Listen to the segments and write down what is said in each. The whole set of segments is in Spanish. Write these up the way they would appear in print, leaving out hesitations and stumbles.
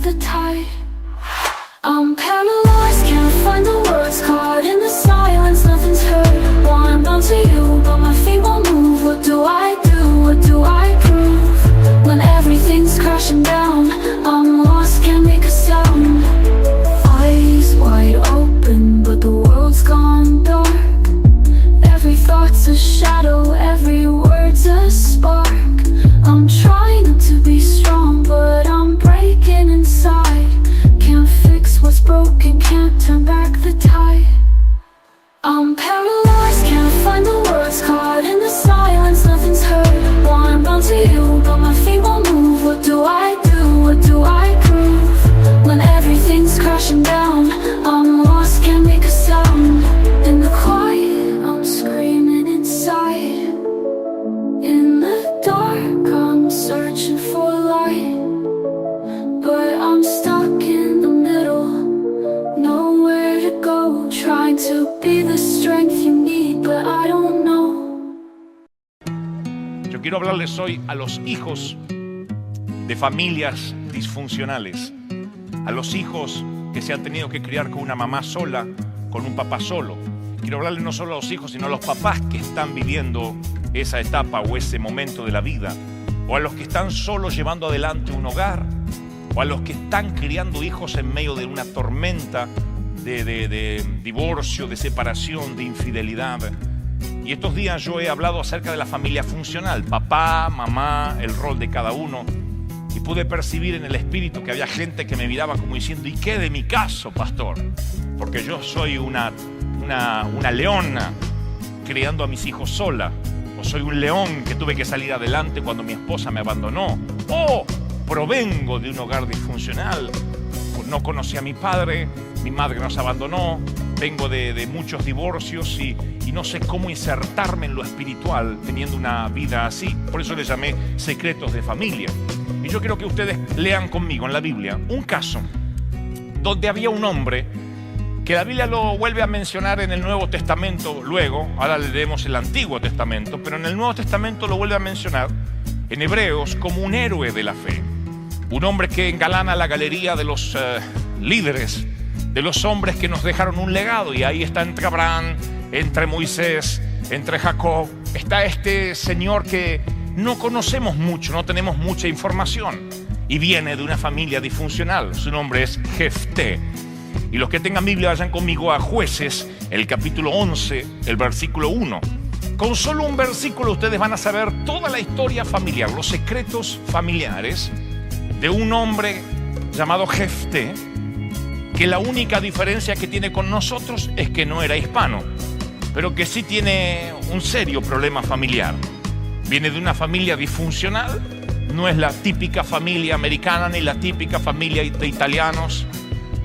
the tide. I'm paralyzed, can't find the words, caught in the silence, nothing's heard. Wanna bounce to you, but my feet won't move. What do I do? What do I prove? When everything's crashing down, I'm lost, can't make a sound. Eyes wide open, but the world's gone dark. Every thought's a shadow, every word's a spark. I'm trying not to be strong, but I'm breaking inside. Can't fix what's broken, can't turn back the tide. I'm paralyzed, can't find the words, caught in the silence, nothing's heard. Wanna bounce to you, but my feet won't move. What do I do? What do I prove? When everything's crashing down, I'm lost, can't make a sound. In the quiet, I'm screaming inside. In the dark, I'm searching for light, but I'm stuck in the middle, nowhere to go. Trying to be the strength you need, but I don't know. Yo quiero hablarles hoy a los hijos de familias disfuncionales, a los hijos que se han tenido que criar con una mamá sola, con un papá solo. Quiero hablarles no solo a los hijos, sino a los papás que están viviendo esa etapa o ese momento de la vida, o a los que están solos llevando adelante un hogar, o a los que están criando hijos en medio de una tormenta de divorcio, de separación, de infidelidad. Y estos días yo he hablado acerca de la familia funcional, papá, mamá, el rol de cada uno, y pude percibir en el espíritu que había gente que me miraba como diciendo: ¿y qué de mi caso, pastor? Porque yo soy una leona criando a mis hijos sola, o soy un león que tuve que salir adelante cuando mi esposa me abandonó, o provengo de un hogar disfuncional, no conocí a mi padre, mi madre nos abandonó, vengo de muchos divorcios y no sé cómo insertarme en lo espiritual teniendo una vida así. Por eso le llamé secretos de familia. Y yo quiero que ustedes lean conmigo en la Biblia un caso donde había un hombre que la Biblia lo vuelve a mencionar en el Nuevo Testamento luego. Ahora leemos el Antiguo Testamento, pero en el Nuevo Testamento lo vuelve a mencionar en Hebreos como un héroe de la fe. Un hombre que engalana la galería de los líderes, de los hombres que nos dejaron un legado. Y ahí está entre Abraham, entre Moisés, entre Jacob. Está este señor que no conocemos mucho, no tenemos mucha información. Y viene de una familia disfuncional. Su nombre es Jefté. Y los que tengan Biblia vayan conmigo a Jueces, el capítulo 11, el versículo 1. Con solo un versículo ustedes van a saber toda la historia familiar, los secretos familiares de un hombre llamado Jefté, que la única diferencia que tiene con nosotros es que no era hispano, pero que sí tiene un serio problema familiar. Viene de una familia disfuncional, no es la típica familia americana, ni la típica familia de italianos,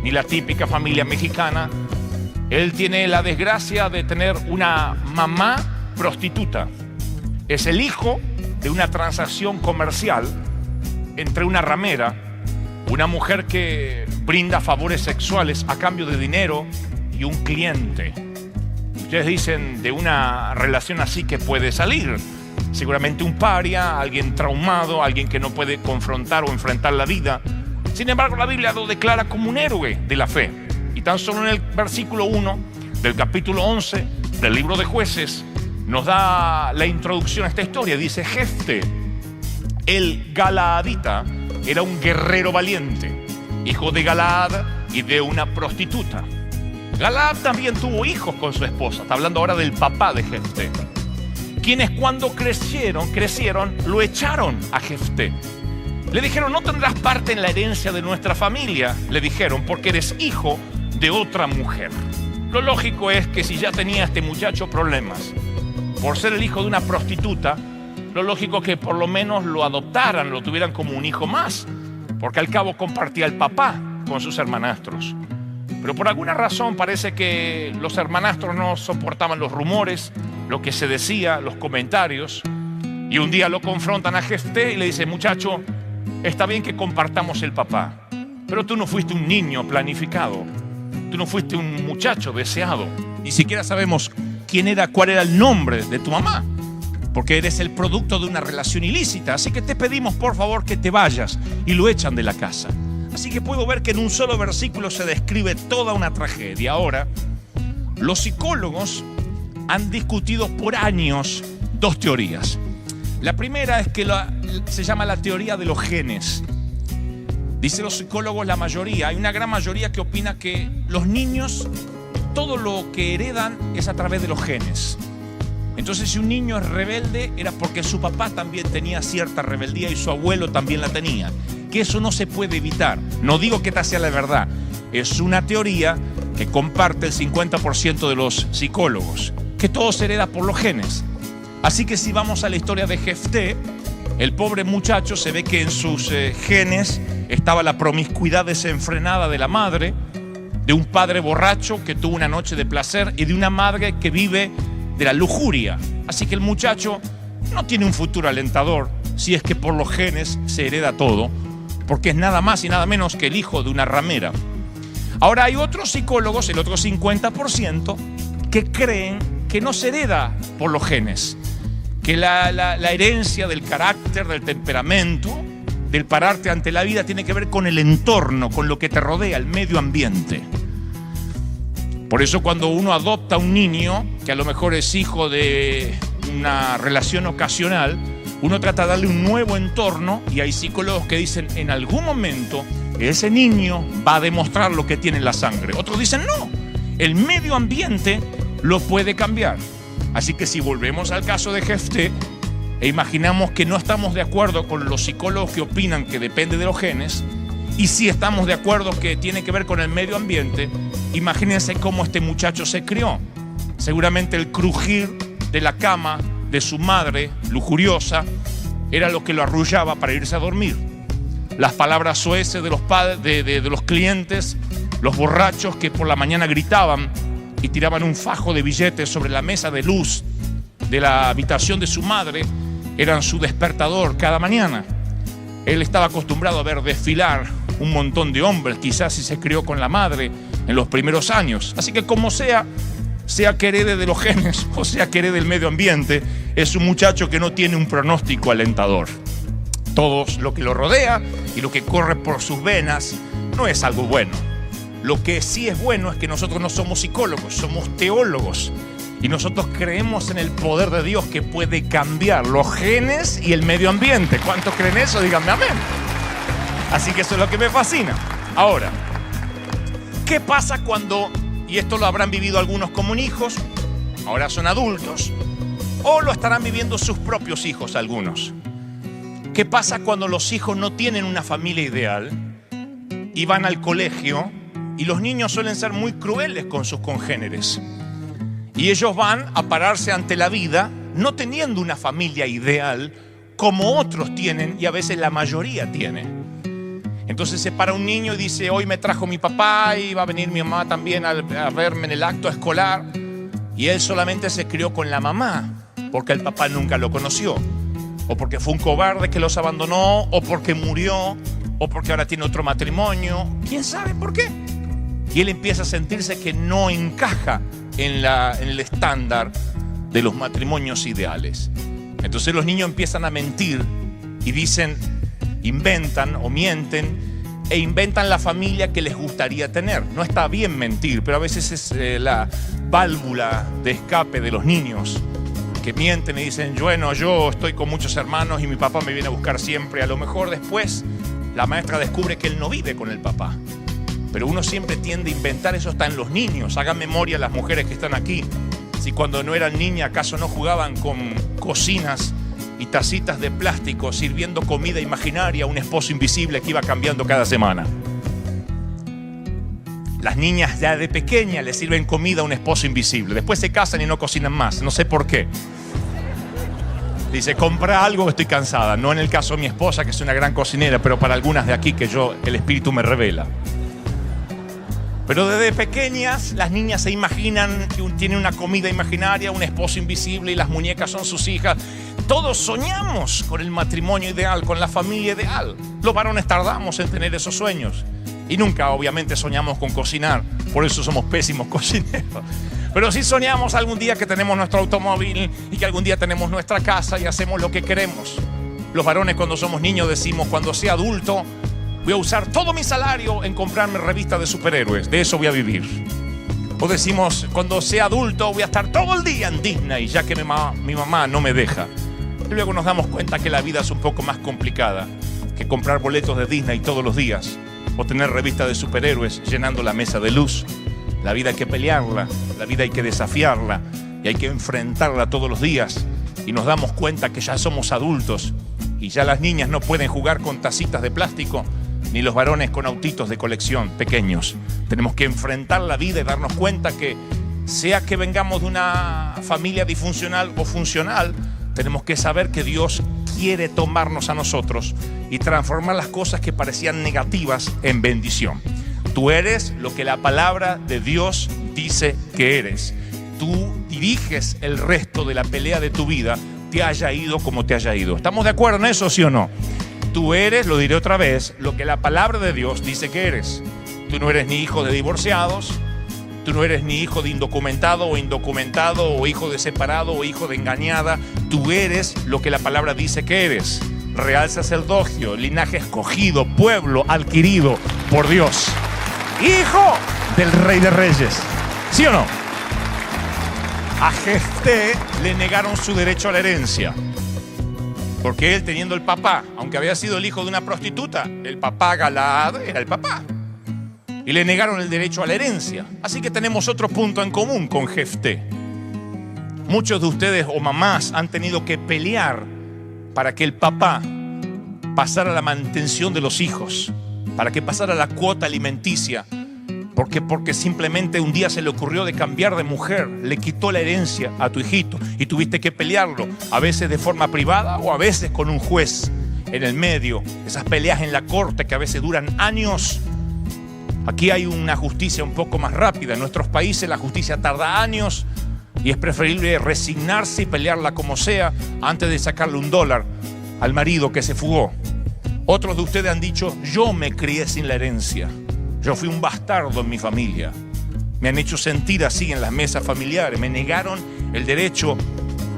ni la típica familia mexicana. Él tiene la desgracia de tener una mamá prostituta. Es el hijo de una transacción comercial entre una ramera, una mujer que brinda favores sexuales a cambio de dinero, y un cliente. Ustedes dicen, de una relación así que puede salir seguramente un paria, alguien traumado, alguien que no puede confrontar o enfrentar la vida. Sin embargo, la Biblia lo declara como un héroe de la fe. Y tan solo en el versículo 1 del capítulo 11 del libro de Jueces nos da la introducción a esta historia. Dice: Jefté, el galaadita, era un guerrero valiente, hijo de Galaad y de una prostituta. Galaad también tuvo hijos con su esposa. Está hablando ahora del papá de Jefté, quienes cuando crecieron, lo echaron a Jefté. Le dijeron: no tendrás parte en la herencia de nuestra familia, le dijeron, porque eres hijo de otra mujer. Lo lógico es que si ya tenía este muchacho problemas por ser el hijo de una prostituta, lo lógico es que por lo menos lo adoptaran, lo tuvieran como un hijo más, porque al cabo compartía el papá con sus hermanastros. Pero por alguna razón parece que los hermanastros no soportaban los rumores, lo que se decía, los comentarios, y un día lo confrontan a Jefté y le dicen: muchacho, está bien que compartamos el papá, pero tú no fuiste un niño planificado, tú no fuiste un muchacho deseado, ni siquiera sabemos cuál era el nombre de tu mamá, porque eres el producto de una relación ilícita, así que te pedimos por favor que te vayas. Y lo echan de la casa. Así que puedo ver que en un solo versículo se describe toda una tragedia. Ahora, los psicólogos han discutido por años dos teorías. La primera es que se llama la teoría de los genes. Dicen los psicólogos, la mayoría, hay una gran mayoría que opina que los niños, todo lo que heredan es a través de los genes. Entonces, si un niño es rebelde, era porque su papá también tenía cierta rebeldía y su abuelo también la tenía. Que eso no se puede evitar. No digo que esta sea la verdad. Es una teoría que comparte el 50% de los psicólogos, que todo se hereda por los genes. Así que si vamos a la historia de Jefté, el pobre muchacho se ve que en sus genes estaba la promiscuidad desenfrenada de la madre, de un padre borracho que tuvo una noche de placer y de una madre que vive de la lujuria. Así que el muchacho no tiene un futuro alentador si es que por los genes se hereda todo, porque es nada más y nada menos que el hijo de una ramera. Ahora hay otros psicólogos, el otro 50%, que creen que no se hereda por los genes, que la herencia del carácter, del temperamento, del pararte ante la vida tiene que ver con el entorno, con lo que te rodea, el medio ambiente. Por eso cuando uno adopta a un niño, que a lo mejor es hijo de una relación ocasional, uno trata de darle un nuevo entorno y hay psicólogos que dicen en algún momento ese niño va a demostrar lo que tiene en la sangre. Otros dicen no, el medio ambiente lo puede cambiar. Así que si volvemos al caso de Jefté e imaginamos que no estamos de acuerdo con los psicólogos que opinan que depende de los genes, y si estamos de acuerdo que tiene que ver con el medio ambiente, imagínense cómo este muchacho se crió. Seguramente el crujir de la cama de su madre lujuriosa era lo que lo arrullaba para irse a dormir. Las palabras soeces de los padres, de los clientes, los borrachos que por la mañana gritaban y tiraban un fajo de billetes sobre la mesa de luz de la habitación de su madre, eran su despertador cada mañana. Él estaba acostumbrado a ver desfilar un montón de hombres, quizás si se crió con la madre en los primeros años. Así que como sea que herede de los genes o sea que herede del medio ambiente, es un muchacho que no tiene un pronóstico alentador. Todo lo que lo rodea y lo que corre por sus venas no es algo bueno. Lo que sí es bueno es que nosotros no somos psicólogos, somos teólogos. Y nosotros creemos en el poder de Dios que puede cambiar los genes y el medio ambiente. ¿Cuántos creen eso? Díganme amén. Así que eso es lo que me fascina. Ahora, ¿qué pasa cuando, y esto lo habrán vivido algunos como hijos, ahora son adultos, o lo estarán viviendo sus propios hijos algunos? ¿Qué pasa cuando los hijos no tienen una familia ideal y van al colegio y los niños suelen ser muy crueles con sus congéneres? Y ellos van a pararse ante la vida no teniendo una familia ideal como otros tienen y a veces la mayoría tiene. Entonces se para un niño y dice, hoy me trajo mi papá y va a venir mi mamá también a verme en el acto escolar. Y él solamente se crió con la mamá porque el papá nunca lo conoció. O porque fue un cobarde que los abandonó, o porque murió, o porque ahora tiene otro matrimonio. ¿Quién sabe por qué? Y él empieza a sentirse que no encaja en el estándar de los matrimonios ideales. Entonces los niños empiezan a mentir y dicen, inventan o mienten e inventan la familia que les gustaría tener. No está bien mentir, pero a veces es la válvula de escape de los niños que mienten y dicen, bueno, yo estoy con muchos hermanos y mi papá me viene a buscar siempre. A lo mejor después la maestra descubre que él no vive con el papá. Pero uno siempre tiende a inventar, eso está en los niños. Hagan memoria las mujeres que están aquí. Si cuando no eran niñas, ¿acaso no jugaban con cocinas y tacitas de plástico sirviendo comida imaginaria a un esposo invisible que iba cambiando cada semana? Las niñas ya de pequeña le sirven comida a un esposo invisible. Después se casan y no cocinan más. No sé por qué. Dice, compra algo, estoy cansada. No en el caso de mi esposa, que es una gran cocinera, pero para algunas de aquí que el espíritu me revela. Pero desde pequeñas las niñas se imaginan que tienen una comida imaginaria, un esposo invisible y las muñecas son sus hijas. Todos soñamos con el matrimonio ideal, con la familia ideal. Los varones tardamos en tener esos sueños y nunca obviamente soñamos con cocinar, por eso somos pésimos cocineros. Pero sí soñamos algún día que tenemos nuestro automóvil y que algún día tenemos nuestra casa y hacemos lo que queremos. Los varones cuando somos niños decimos, cuando sea adulto voy a usar todo mi salario en comprarme revistas de superhéroes, de eso voy a vivir. O decimos, cuando sea adulto voy a estar todo el día en Disney, ya que mi mamá no me deja. Y luego nos damos cuenta que la vida es un poco más complicada que comprar boletos de Disney todos los días o tener revistas de superhéroes llenando la mesa de luz. La vida hay que pelearla, la vida hay que desafiarla y hay que enfrentarla todos los días. Y nos damos cuenta que ya somos adultos y ya las niñas no pueden jugar con tacitas de plástico ni los varones con autitos de colección pequeños. Tenemos que enfrentar la vida y darnos cuenta que sea que vengamos de una familia disfuncional o funcional, tenemos que saber que Dios quiere tomarnos a nosotros y transformar las cosas que parecían negativas en bendición. Tú eres lo que la palabra de Dios dice que eres. Tú diriges el resto de la pelea de tu vida, te haya ido como te haya ido. ¿Estamos de acuerdo en eso, sí o no? Tú eres, lo diré otra vez, lo que la palabra de Dios dice que eres. Tú no eres ni hijo de divorciados, tú no eres ni hijo de indocumentado o hijo de separado o hijo de engañada. Tú eres lo que la palabra dice que eres. Real sacerdocio, linaje escogido, pueblo adquirido por Dios. Hijo del Rey de Reyes. ¿Sí o no? A Jefté le negaron su derecho a la herencia. Porque él, teniendo el papá, aunque había sido el hijo de una prostituta, el papá Galaad era el papá. Y le negaron el derecho a la herencia. Así que tenemos otro punto en común con Jefté. Muchos de ustedes o mamás han tenido que pelear para que el papá pasara la mantención de los hijos, para que pasara la cuota alimenticia. Porque simplemente un día se le ocurrió de cambiar de mujer, le quitó la herencia a tu hijito y tuviste que pelearlo, a veces de forma privada o a veces con un juez en el medio. Esas peleas en la corte que a veces duran años. Aquí hay una justicia un poco más rápida. En nuestros países la justicia tarda años y es preferible resignarse y pelearla como sea antes de sacarle $1 al marido que se fugó. Otros de ustedes han dicho, yo me crié sin la herencia. Yo fui un bastardo en mi familia. Me han hecho sentir así en las mesas familiares. Me negaron el derecho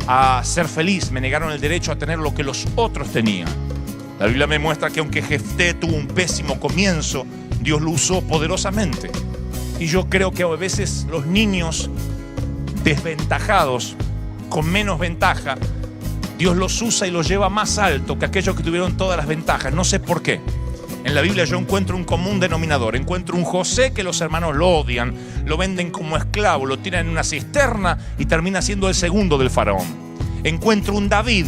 a ser feliz. Me negaron el derecho a tener lo que los otros tenían. La Biblia me muestra que aunque Jefté tuvo un pésimo comienzo, Dios lo usó poderosamente. Y yo creo que a veces los niños desventajados, con menos ventaja, Dios los usa y los lleva más alto que aquellos que tuvieron todas las ventajas. No sé por qué. En la Biblia yo encuentro un común denominador. Encuentro un José que los hermanos lo odian, lo venden como esclavo, lo tiran en una cisterna y termina siendo el segundo del faraón. Encuentro un David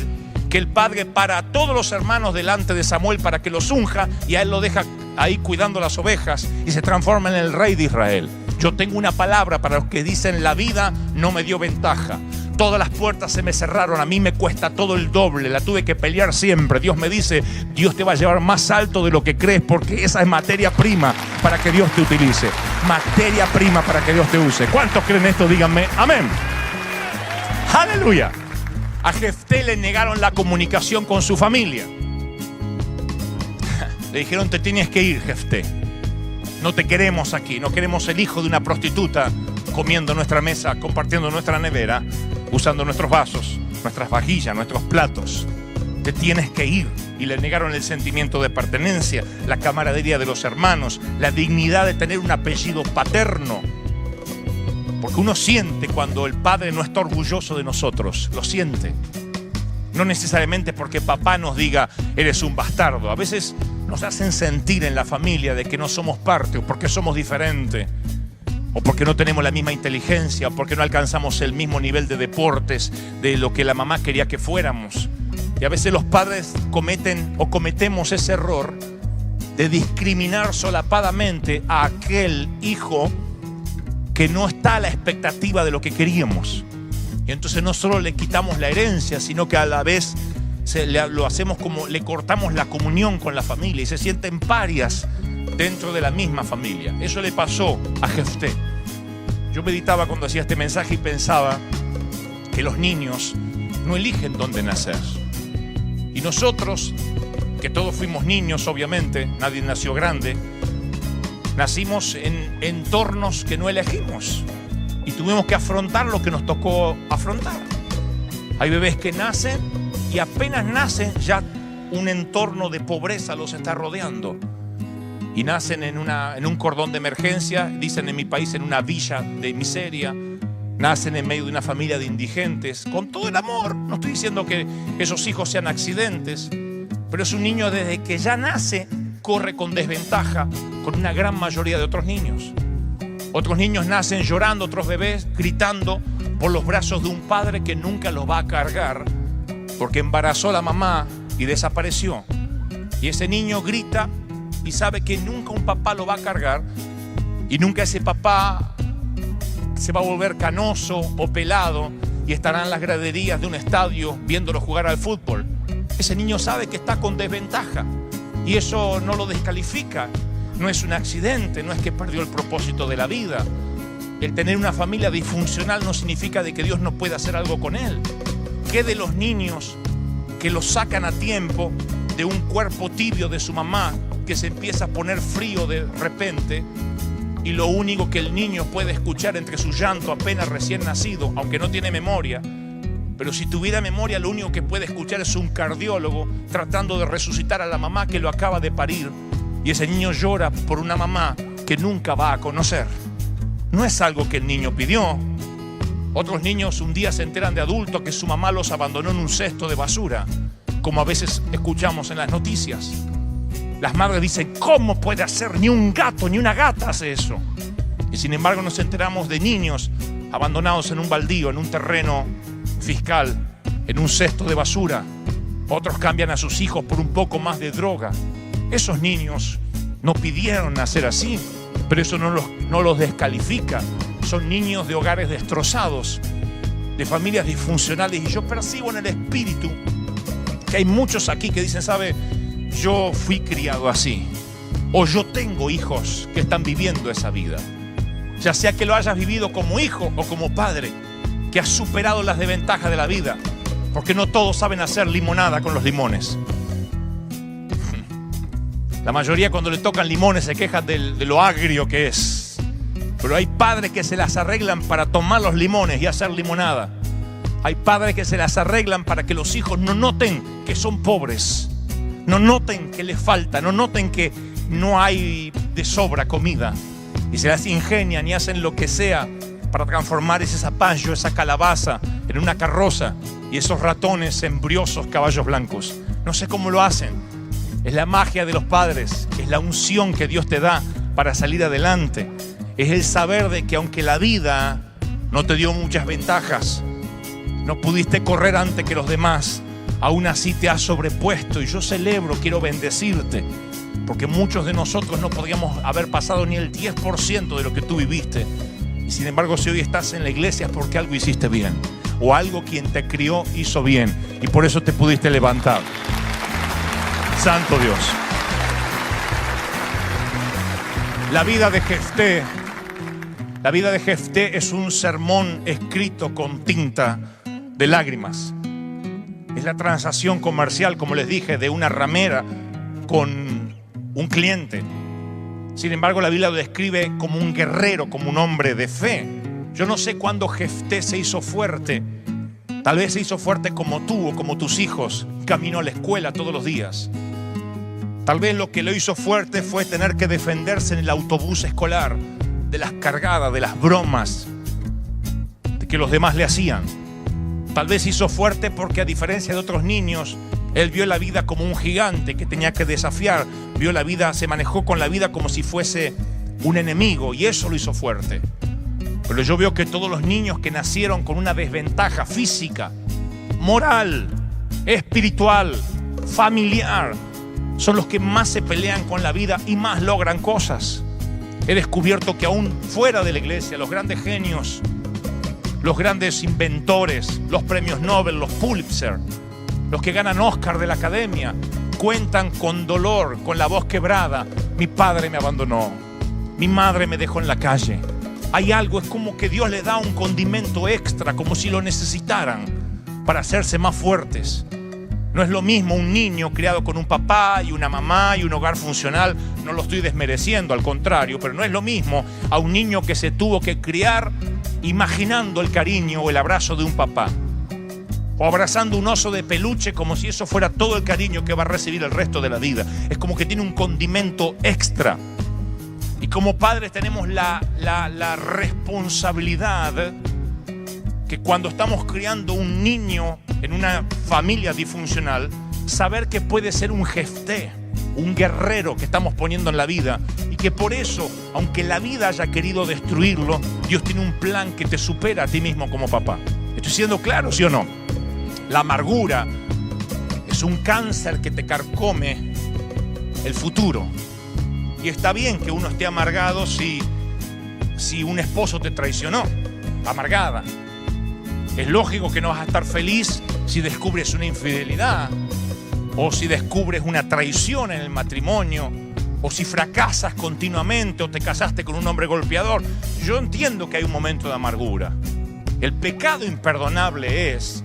que el padre para a todos los hermanos delante de Samuel para que los unja y a él lo deja ahí cuidando las ovejas y se transforma en el rey de Israel. Yo tengo una palabra para los que dicen la vida no me dio ventaja. Todas las puertas se me cerraron, a mí me cuesta todo el doble, la tuve que pelear siempre. Dios me dice, Dios te va a llevar más alto de lo que crees porque esa es materia prima para que Dios te utilice. Materia prima para que Dios te use. ¿Cuántos creen esto? Díganme, amén. Aleluya. A Jefté le negaron la comunicación con su familia. Le dijeron, te tienes que ir, Jefté. No te queremos aquí, no queremos el hijo de una prostituta comiendo nuestra mesa, compartiendo nuestra nevera, usando nuestros vasos, nuestras vajillas, nuestros platos. Te tienes que ir. Y le negaron el sentimiento de pertenencia, la camaradería de los hermanos, la dignidad de tener un apellido paterno. Porque uno siente cuando el padre no está orgulloso de nosotros, lo siente. No necesariamente porque papá nos diga, eres un bastardo. A veces nos hacen sentir en la familia de que no somos parte o porque somos diferentes. O porque no tenemos la misma inteligencia, o porque no alcanzamos el mismo nivel de deportes de lo que la mamá quería que fuéramos. Y a veces los padres cometemos ese error de discriminar solapadamente a aquel hijo que no está a la expectativa de lo que queríamos. Y entonces no solo le quitamos la herencia, sino que a la vez lo hacemos como le cortamos la comunión con la familia y se sienten parias dentro de la misma familia. Eso le pasó a Jefté. Yo meditaba cuando hacía este mensaje y pensaba que los niños no eligen dónde nacer. Y nosotros, que todos fuimos niños, obviamente, nadie nació grande, nacimos en entornos que no elegimos y tuvimos que afrontar lo que nos tocó afrontar. Hay bebés que nacen y apenas nacen ya un entorno de pobreza los está rodeando. y nacen en un cordón de emergencia, dicen en mi país en una villa de miseria, nacen en medio de una familia de indigentes, con todo el amor. No estoy diciendo que esos hijos sean accidentes, pero es un niño desde que ya nace, corre con desventaja con una gran mayoría de otros niños. Otros niños nacen llorando, otros bebés gritando por los brazos de un padre que nunca los va a cargar porque embarazó a la mamá y desapareció. Y ese niño grita y sabe que nunca un papá lo va a cargar y nunca ese papá se va a volver canoso o pelado y estará en las graderías de un estadio viéndolo jugar al fútbol. Ese niño sabe que está con desventaja y eso no lo descalifica. No es un accidente, no es que perdió el propósito de la vida. El tener una familia disfuncional no significa de que Dios no pueda hacer algo con él. ¿Qué de los niños que los sacan a tiempo de un cuerpo tibio de su mamá que se empieza a poner frío de repente y lo único que el niño puede escuchar entre su llanto apenas recién nacido, aunque no tiene memoria, pero si tuviera memoria lo único que puede escuchar es un cardiólogo tratando de resucitar a la mamá que lo acaba de parir, y ese niño llora por una mamá que nunca va a conocer? No es algo que el niño pidió. Otros niños un día se enteran de adultos que su mamá los abandonó en un cesto de basura, como a veces escuchamos en las noticias. Las madres dicen, ¿cómo puede hacer? Ni un gato, ni una gata hace eso. Y sin embargo nos enteramos de niños abandonados en un baldío, en un terreno fiscal, en un cesto de basura. Otros cambian a sus hijos por un poco más de droga. Esos niños no pidieron nacer así, pero eso no los descalifica. Son niños de hogares destrozados, de familias disfuncionales. Y yo percibo en el espíritu que hay muchos aquí que dicen, ¿sabe? Yo fui criado así. O yo tengo hijos que están viviendo esa vida. Ya sea que lo hayas vivido como hijo o como padre, que has superado las desventajas de la vida. Porque no todos saben hacer limonada con los limones. La mayoría cuando le tocan limones se quejan de lo agrio que es. Pero hay padres que se las arreglan para tomar los limones y hacer limonada. Hay padres que se las arreglan para que los hijos no noten que son pobres. No noten que les falta, no noten que no hay de sobra comida. Y se las ingenian y hacen lo que sea para transformar ese zapallo, esa calabaza en una carroza y esos ratones en briosos caballos blancos. No sé cómo lo hacen. Es la magia de los padres, es la unción que Dios te da para salir adelante. Es el saber de que aunque la vida no te dio muchas ventajas, no pudiste correr antes que los demás, aún así te has sobrepuesto. Y yo celebro, quiero bendecirte, porque muchos de nosotros no podríamos haber pasado ni el 10% de lo que tú viviste. Y sin embargo, si hoy estás en la iglesia es porque algo hiciste bien, o algo quien te crió hizo bien, y por eso te pudiste levantar. Santo Dios. La vida de Jefté es un sermón escrito con tinta de lágrimas. Es la transacción comercial, como les dije, de una ramera con un cliente. Sin embargo, la Biblia lo describe como un guerrero, como un hombre de fe. Yo no sé cuándo Jefté se hizo fuerte. Tal vez se hizo fuerte como tú o como tus hijos, camino a la escuela todos los días. Tal vez lo que lo hizo fuerte fue tener que defenderse en el autobús escolar de las cargadas, de las bromas de que los demás le hacían. Tal vez hizo fuerte porque, a diferencia de otros niños, él vio la vida como un gigante que tenía que desafiar. Vio la vida, se manejó con la vida como si fuese un enemigo, y eso lo hizo fuerte. Pero yo veo que todos los niños que nacieron con una desventaja física, moral, espiritual, familiar, son los que más se pelean con la vida y más logran cosas. He descubierto que aún fuera de la iglesia, los grandes genios, los grandes inventores, los premios Nobel, los Pulitzer, los que ganan Oscar de la academia, cuentan con dolor, con la voz quebrada. Mi padre me abandonó, mi madre me dejó en la calle. Hay algo, es como que Dios les da un condimento extra, como si lo necesitaran para hacerse más fuertes. No es lo mismo un niño criado con un papá y una mamá y un hogar funcional. No lo estoy desmereciendo, al contrario, pero no es lo mismo a un niño que se tuvo que criar imaginando el cariño o el abrazo de un papá. o abrazando un oso de peluche como si eso fuera todo el cariño que va a recibir el resto de la vida. Es como que tiene un condimento extra. Y como padres tenemos la responsabilidad que cuando estamos criando un niño en una familia disfuncional, saber que puede ser un jefté, un guerrero que estamos poniendo en la vida, y que por eso, aunque la vida haya querido destruirlo, Dios tiene un plan que te supera a ti mismo como papá. ¿Estoy siendo claro, sí o no? La amargura es un cáncer que te carcome el futuro. Y está bien que uno esté amargado si un esposo te traicionó, amargada. Es lógico que no vas a estar feliz si descubres una infidelidad, o si descubres una traición en el matrimonio, o si fracasas continuamente, o te casaste con un hombre golpeador. Yo entiendo que hay un momento de amargura. El pecado imperdonable es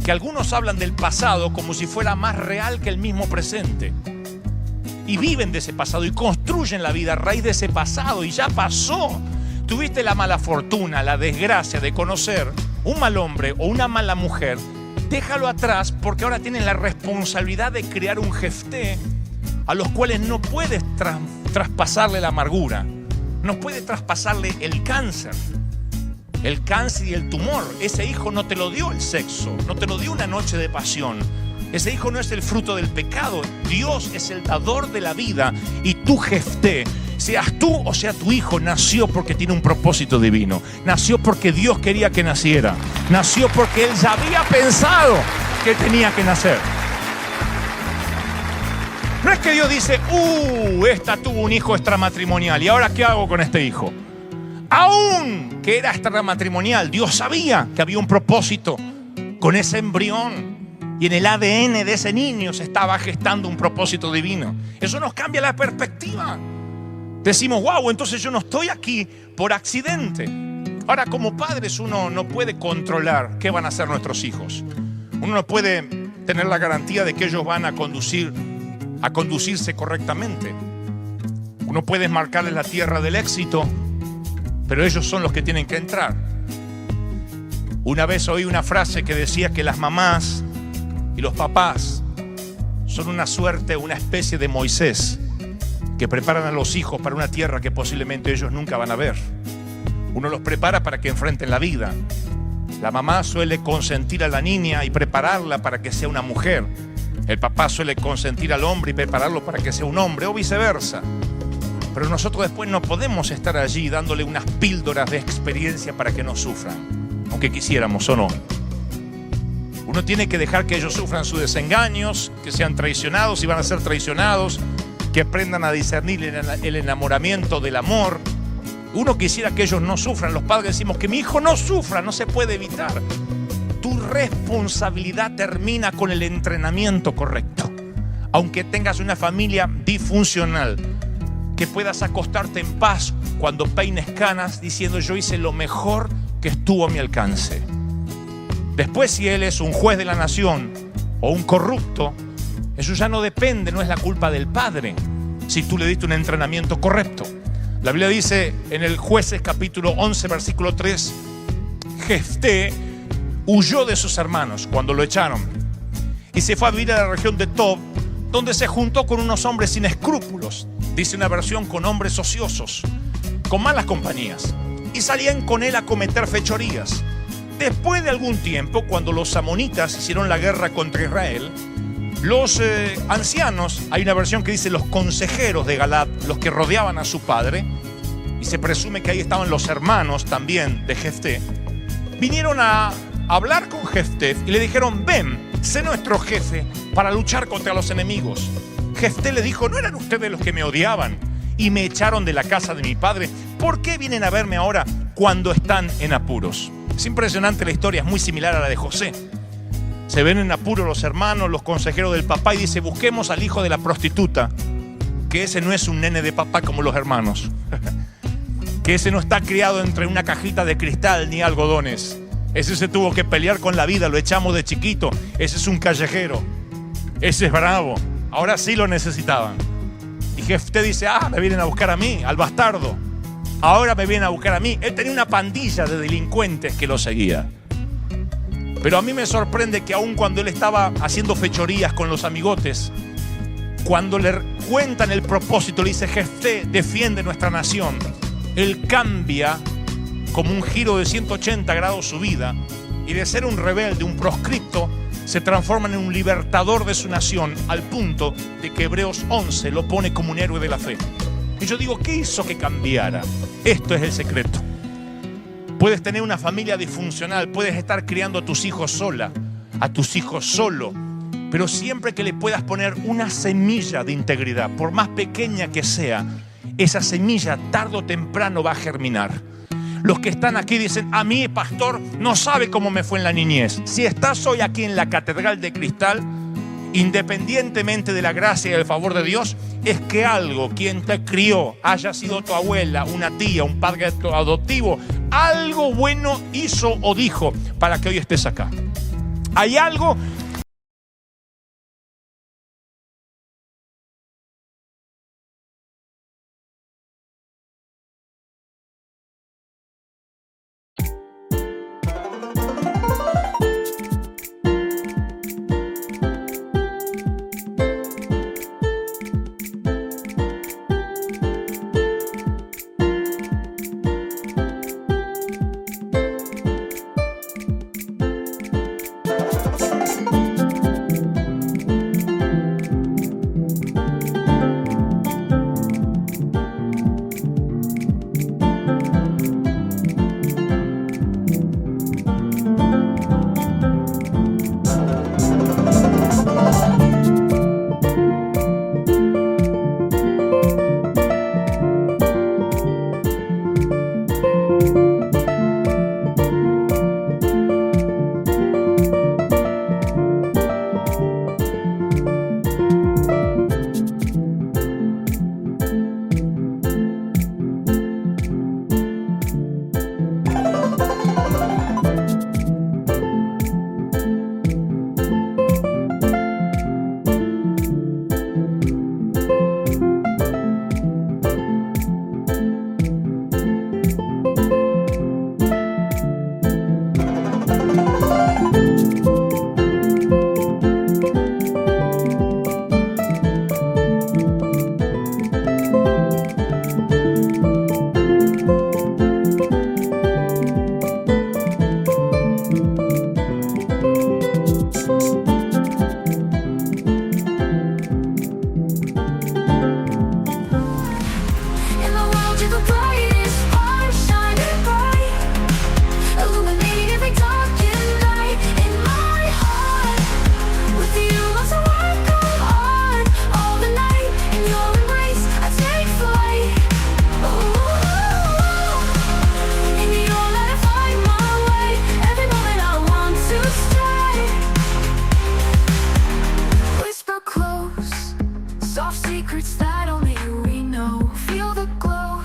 que algunos hablan del pasado como si fuera más real que el mismo presente. Y viven de ese pasado y construyen la vida a raíz de ese pasado, y ya pasó. Tuviste la mala fortuna, la desgracia de conocer un mal hombre o una mala mujer. Déjalo atrás, porque ahora tienes la responsabilidad de crear un jefté a los cuales no puedes traspasarle la amargura, no puedes traspasarle el cáncer y el tumor. Ese hijo no te lo dio el sexo, no te lo dio una noche de pasión. Ese hijo no es el fruto del pecado. Dios es el dador de la vida, y tu jefté, seas tú o sea tu hijo, nació porque tiene un propósito divino. Nació porque Dios quería que naciera. Nació porque Él ya había pensado que tenía que nacer. No es que Dios dice, esta tuvo un hijo extramatrimonial, ¿y ahora qué hago con este hijo? Aún que era extramatrimonial, Dios sabía que había un propósito con ese embrión. Y en el ADN de ese niño se estaba gestando un propósito divino. Eso nos cambia la perspectiva. Decimos, wow, entonces yo no estoy aquí por accidente. Ahora, como padres, uno no puede controlar qué van a hacer nuestros hijos. Uno no puede tener la garantía de que ellos van a conducirse correctamente. Uno puede marcarles la tierra del éxito, pero ellos son los que tienen que entrar. Una vez oí una frase que decía que las mamás y los papás son una especie de Moisés, que preparan a los hijos para una tierra que posiblemente ellos nunca van a ver. Uno los prepara para que enfrenten la vida. La mamá suele consentir a la niña y prepararla para que sea una mujer. El papá suele consentir al hombre y prepararlo para que sea un hombre, o viceversa. Pero nosotros después no podemos estar allí dándole unas píldoras de experiencia para que no sufran, aunque quisiéramos o no. Uno tiene que dejar que ellos sufran sus desengaños, que sean traicionados y van a ser traicionados, que aprendan a discernir el enamoramiento del amor. Uno quisiera que ellos no sufran. Los padres decimos que mi hijo no sufra, no se puede evitar. Tu responsabilidad termina con el entrenamiento correcto. Aunque tengas una familia disfuncional, que puedas acostarte en paz cuando peines canas diciendo, yo hice lo mejor que estuvo a mi alcance. Después, si él es un juez de la nación o un corrupto, eso ya no depende, no es la culpa del padre, si tú le diste un entrenamiento correcto. La Biblia dice en el Jueces capítulo 11 versículo 3, Jefté huyó de sus hermanos cuando lo echaron y se fue a vivir a la región de Tob, donde se juntó con unos hombres sin escrúpulos, dice una versión con hombres ociosos, con malas compañías, y salían con él a cometer fechorías. Después de algún tiempo, cuando los amonitas hicieron la guerra contra Israel, los ancianos, hay una versión que dice los consejeros de Galaad, los que rodeaban a su padre, y se presume que ahí estaban los hermanos también de Jefté, vinieron a hablar con Jefté y le dijeron, ven, sé nuestro jefe para luchar contra los enemigos. Jefté le dijo, ¿no eran ustedes los que me odiaban y me echaron de la casa de mi padre? ¿Por qué vienen a verme ahora cuando están en apuros? Es impresionante, la historia es muy similar a la de José. Se ven en apuros los hermanos, los consejeros del papá, y dice, busquemos al hijo de la prostituta, que ese no es un nene de papá como los hermanos, que ese no está criado entre una cajita de cristal ni algodones. Ese se tuvo que pelear con la vida, lo echamos de chiquito. Ese es un callejero, ese es bravo. Ahora sí lo necesitaban. Y Jefté dice, me vienen a buscar a mí, al bastardo. Ahora me vienen a buscar a mí. Él tenía una pandilla de delincuentes que lo seguía. Pero a mí me sorprende que aun cuando él estaba haciendo fechorías con los amigotes, cuando le cuentan el propósito, le dice: Jefté defiende nuestra nación, él cambia como un giro de 180 grados su vida, y de ser un rebelde, un proscripto, se transforma en un libertador de su nación, al punto de que Hebreos 11 lo pone como un héroe de la fe. Y yo digo, ¿qué hizo que cambiara? Esto es el secreto. Puedes tener una familia disfuncional, puedes estar criando a tus hijos sola, a tus hijos solo, pero siempre que le puedas poner una semilla de integridad, por más pequeña que sea, esa semilla tarde o temprano va a germinar. Los que están aquí dicen: a mí, pastor, no sabe cómo me fue en la niñez. Si estás hoy aquí en la Catedral de Cristal, independientemente de la gracia y el favor de Dios, es que algo, quien te crió, haya sido tu abuela, una tía, un padre adoptivo, algo bueno hizo o dijo para que hoy estés acá. Hay algo. secrets that only we know. Feel the glow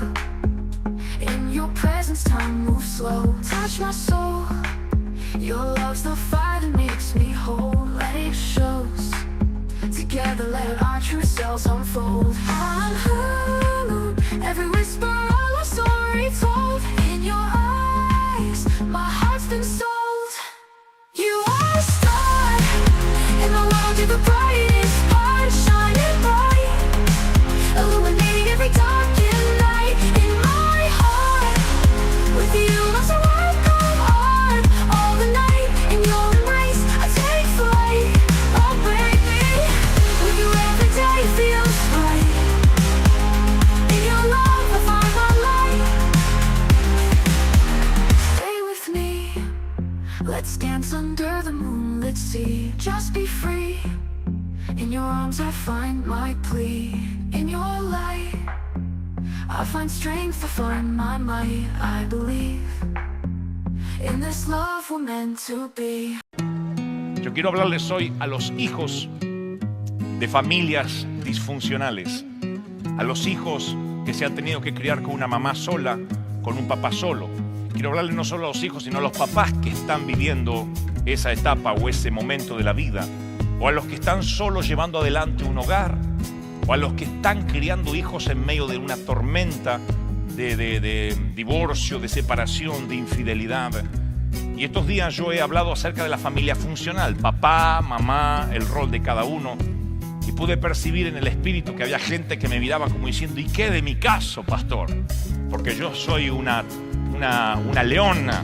in your presence, time moves slow. Touch my soul, your love's the fire that makes me whole. Let it shows, together let our true selves unfold. I'm hung, every whisper of a story told. In your eyes, my heart's been sold. You are a star in the world, you're the brightest part, shining bright, illuminating every darkened night. In my heart, with you lost a work of art. All the night, in your embrace, I take flight. Oh baby, with you every day feels right. In your love I find my light. Stay with me, let's dance under the moonlit sea. Just be free, in your arms I find my plea. In your light, I find strength, I find my might. I believe in this love we're meant to be. Yo quiero hablarles hoy a los hijos de familias disfuncionales, a los hijos que se han tenido que criar con una mamá sola, con un papá solo. Quiero hablarles no solo a los hijos, sino a los papás que están viviendo esa etapa o ese momento de la vida, o a los que están solos llevando adelante un hogar, o a los que están criando hijos en medio de una tormenta de divorcio, de separación, de infidelidad. Y estos días yo he hablado acerca de la familia funcional, papá, mamá, el rol de cada uno. Y pude percibir en el espíritu que había gente que me miraba como diciendo: ¿y qué de mi caso, pastor? Porque yo soy una leona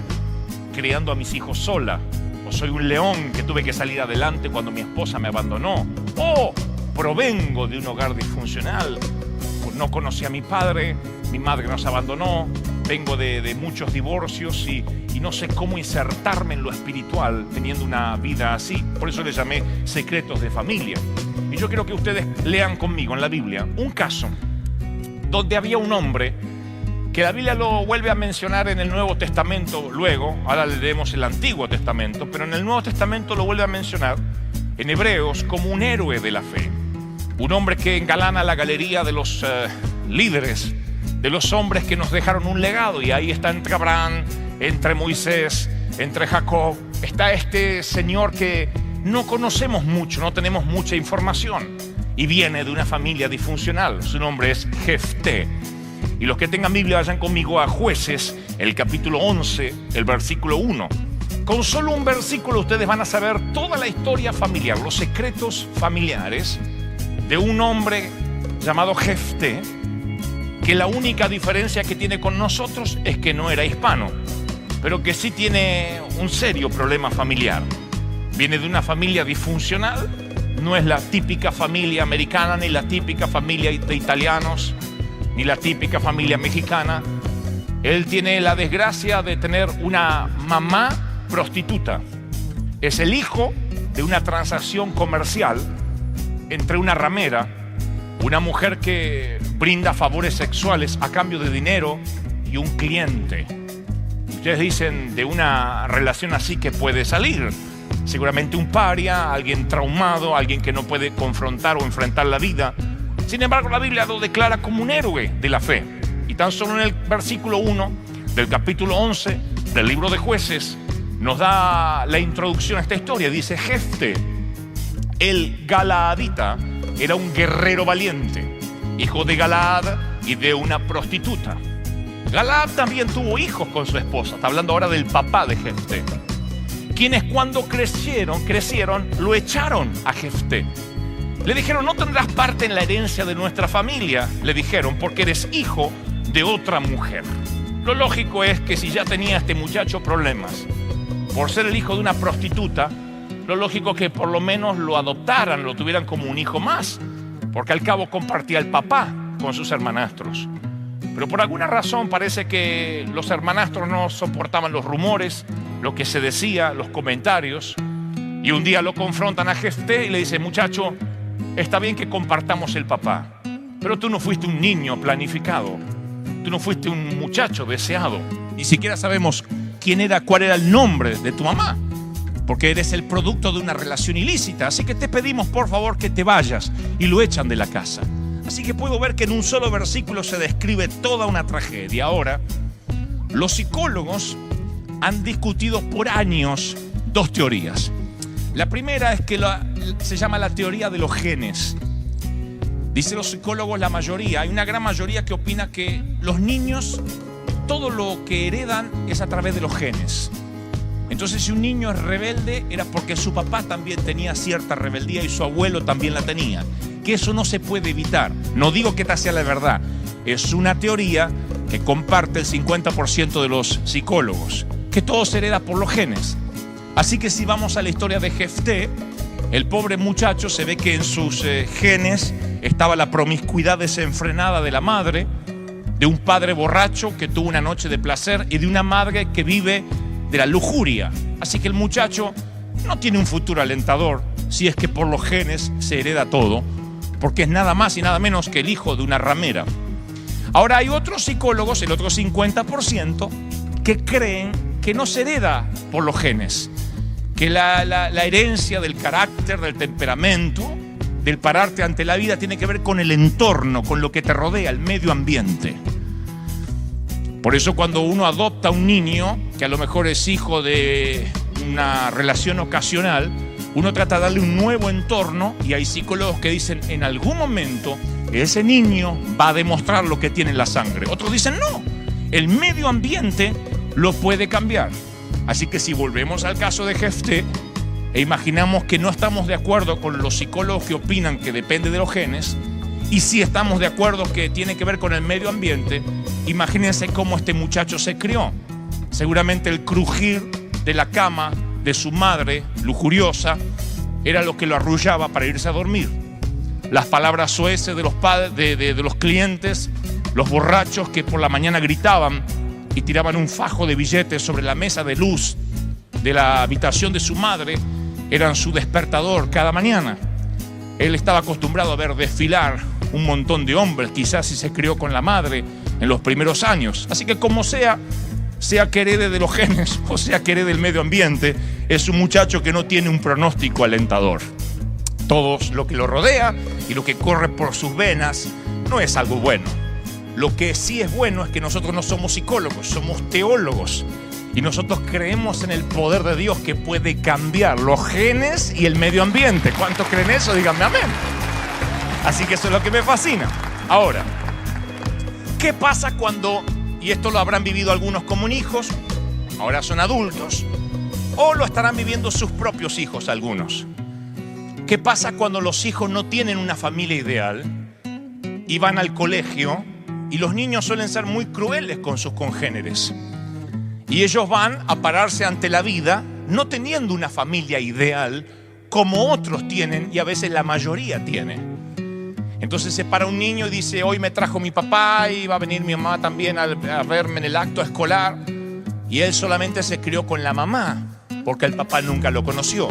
criando a mis hijos sola. O soy un león que tuve que salir adelante cuando mi esposa me abandonó. O provengo de un hogar disfuncional. No conocí a mi padre, mi madre nos abandonó. Vengo de muchos divorcios y no sé cómo insertarme en lo espiritual teniendo una vida así. Por eso le llamé secretos de familia. Y yo quiero que ustedes lean conmigo en la Biblia un caso donde había un hombre que la Biblia lo vuelve a mencionar en el Nuevo Testamento luego. Ahora leemos el Antiguo Testamento, pero en el Nuevo Testamento lo vuelve a mencionar en Hebreos como un héroe de la fe. Un hombre que engalana la galería de los líderes, de los hombres que nos dejaron un legado. Y ahí está entre Abraham, entre Moisés, entre Jacob. Está este señor que no conocemos mucho, no tenemos mucha información. Y viene de una familia disfuncional. Su nombre es Jefté. Y los que tengan Biblia vayan conmigo a Jueces, el capítulo 11, el versículo 1. Con solo un versículo ustedes van a saber toda la historia familiar, los secretos familiares de un hombre llamado Jefté, que la única diferencia que tiene con nosotros es que no era hispano, pero que sí tiene un serio problema familiar. Viene de una familia disfuncional, no es la típica familia americana, ni la típica familia de italianos, ni la típica familia mexicana. Él tiene la desgracia de tener una mamá prostituta. Es el hijo de una transacción comercial entre una ramera, una mujer que brinda favores sexuales a cambio de dinero, y un cliente. Ustedes dicen, de una relación así que puede salir seguramente un paria, alguien traumado, alguien que no puede confrontar o enfrentar la vida. Sin embargo, la Biblia lo declara como un héroe de la fe. Y tan solo en el versículo 1 del capítulo 11 del libro de Jueces nos da la introducción a esta historia. Dice: Jefté, el galaadita, era un guerrero valiente, hijo de Galaad y de una prostituta. Galaad también tuvo hijos con su esposa. Está hablando ahora del papá de Jefté, quienes cuando crecieron, lo echaron a Jefté. Le dijeron: no tendrás parte en la herencia de nuestra familia, le dijeron, porque eres hijo de otra mujer. Lo lógico es que si ya tenía este muchacho problemas por ser el hijo de una prostituta, lo lógico es que por lo menos lo adoptaran, lo tuvieran como un hijo más, porque al cabo compartía el papá con sus hermanastros. Pero por alguna razón parece que los hermanastros no soportaban los rumores, lo que se decía, los comentarios. Y un día lo confrontan a Jefté y le dicen: muchacho, está bien que compartamos el papá, pero tú no fuiste un niño planificado, tú no fuiste un muchacho deseado. Ni siquiera sabemos cuál era el nombre de tu mamá, porque eres el producto de una relación ilícita. Así que te pedimos por favor que te vayas. Y lo echan de la casa. Así que puedo ver que en un solo versículo se describe toda una tragedia. Ahora, los psicólogos han discutido por años dos teorías. La primera es que se llama la teoría de los genes. Dicen los psicólogos, la mayoría, hay una gran mayoría que opina que los niños, todo lo que heredan es a través de los genes. Entonces, si un niño es rebelde, era porque su papá también tenía cierta rebeldía y su abuelo también la tenía. Que eso no se puede evitar. No digo que esta sea la verdad. Es una teoría que comparte el 50% de los psicólogos, que todo se hereda por los genes. Así que si vamos a la historia de Jefté, el pobre muchacho, se ve que en sus genes estaba la promiscuidad desenfrenada de la madre, de un padre borracho que tuvo una noche de placer y de una madre que vive de la lujuria. Así que el muchacho no tiene un futuro alentador si es que por los genes se hereda todo, porque es nada más y nada menos que el hijo de una ramera. Ahora hay otros psicólogos, el otro 50%, que creen que no se hereda por los genes, que la herencia del carácter, del temperamento, del pararte ante la vida tiene que ver con el entorno, con lo que te rodea, el medio ambiente. Por eso cuando uno adopta a un niño, que a lo mejor es hijo de una relación ocasional, uno trata de darle un nuevo entorno, y hay psicólogos que dicen: en algún momento ese niño va a demostrar lo que tiene en la sangre. Otros dicen: no, el medio ambiente lo puede cambiar. Así que si volvemos al caso de Jefté e imaginamos que no estamos de acuerdo con los psicólogos que opinan que depende de los genes, y si estamos de acuerdo que tiene que ver con el medio ambiente, imagínense cómo este muchacho se crió. Seguramente el crujir de la cama de su madre lujuriosa era lo que lo arrullaba para irse a dormir. Las palabras soeces de los padres, de los clientes, los borrachos que por la mañana gritaban y tiraban un fajo de billetes sobre la mesa de luz de la habitación de su madre, eran su despertador cada mañana. Él estaba acostumbrado a ver desfilar un montón de hombres, quizás si se crió con la madre en los primeros años. Así que como sea que herede de los genes o sea que herede del medio ambiente, es un muchacho que no tiene un pronóstico alentador. Todo lo que lo rodea y lo que corre por sus venas no es algo bueno. Lo que sí es bueno es que nosotros no somos psicólogos, somos teólogos. Y nosotros creemos en el poder de Dios que puede cambiar los genes y el medio ambiente. ¿Cuántos creen eso? Díganme amén. Así que eso es lo que me fascina. Ahora, ¿qué pasa cuando, y esto lo habrán vivido algunos como hijos, ahora son adultos, o lo estarán viviendo sus propios hijos algunos? ¿Qué pasa cuando los hijos no tienen una familia ideal y van al colegio y los niños suelen ser muy crueles con sus congéneres? Y ellos van a pararse ante la vida no teniendo una familia ideal como otros tienen y a veces la mayoría tiene. Entonces se para un niño y dice, hoy me trajo mi papá y va a venir mi mamá también a verme en el acto escolar. Y él solamente se crió con la mamá porque el papá nunca lo conoció.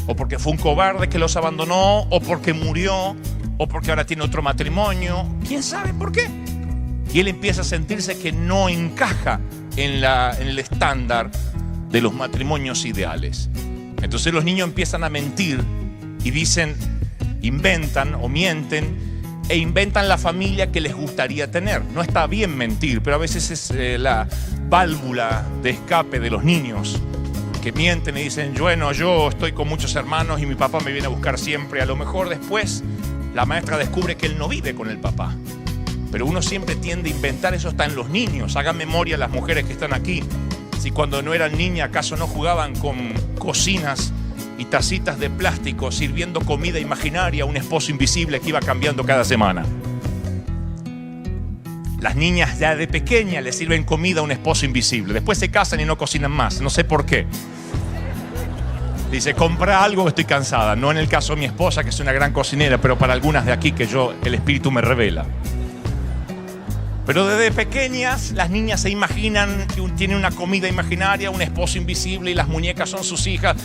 O porque fue un cobarde que los abandonó, o porque murió, o porque ahora tiene otro matrimonio. ¿Quién sabe por qué? Y él empieza a sentirse que no encaja en el estándar de los matrimonios ideales. Entonces los niños empiezan a mentir y dicen, inventan o mienten e inventan la familia que les gustaría tener. No está bien mentir, pero a veces es la válvula de escape de los niños que mienten y dicen, bueno, yo estoy con muchos hermanos y mi papá me viene a buscar siempre. A lo mejor después la maestra descubre que él no vive con el papá. Pero uno siempre tiende a inventar, eso está en los niños. Hagan memoria las mujeres que están aquí. Si cuando no eran niñas, ¿acaso no jugaban con cocinas y tacitas de plástico sirviendo comida imaginaria a un esposo invisible que iba cambiando cada semana? Las niñas ya de pequeña le sirven comida a un esposo invisible. Después se casan y no cocinan más. No sé por qué. Dice, compra algo, estoy cansada. No en el caso de mi esposa, que es una gran cocinera, pero para algunas de aquí que el espíritu me revela. Pero desde pequeñas las niñas se imaginan que tienen una comida imaginaria, un esposo invisible y las muñecas son sus hijas.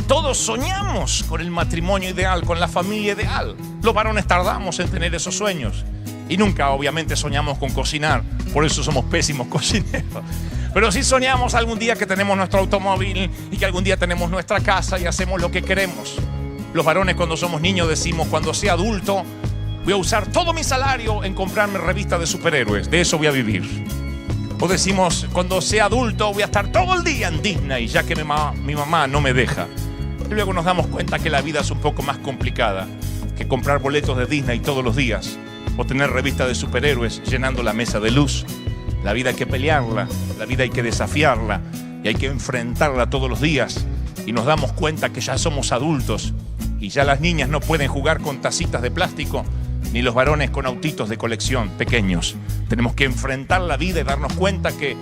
Todos soñamos con el matrimonio ideal, con la familia ideal. Los varones tardamos en tener esos sueños y nunca obviamente soñamos con cocinar, por eso somos pésimos cocineros. Pero sí soñamos algún día que tenemos nuestro automóvil y que algún día tenemos nuestra casa y hacemos lo que queremos. Los varones cuando somos niños decimos, cuando sea adulto voy a usar todo mi salario en comprarme revistas de superhéroes, de eso voy a vivir. O decimos, cuando sea adulto voy a estar todo el día en Disney, ya que mi mamá no me deja. Y luego nos damos cuenta que la vida es un poco más complicada que comprar boletos de Disney todos los días o tener revistas de superhéroes llenando la mesa de luz. La vida hay que pelearla, la vida hay que desafiarla y hay que enfrentarla todos los días. Y nos damos cuenta que ya somos adultos y ya las niñas no pueden jugar con tacitas de plástico ni los varones con autitos de colección pequeños. Tenemos que enfrentar la vida y darnos cuenta que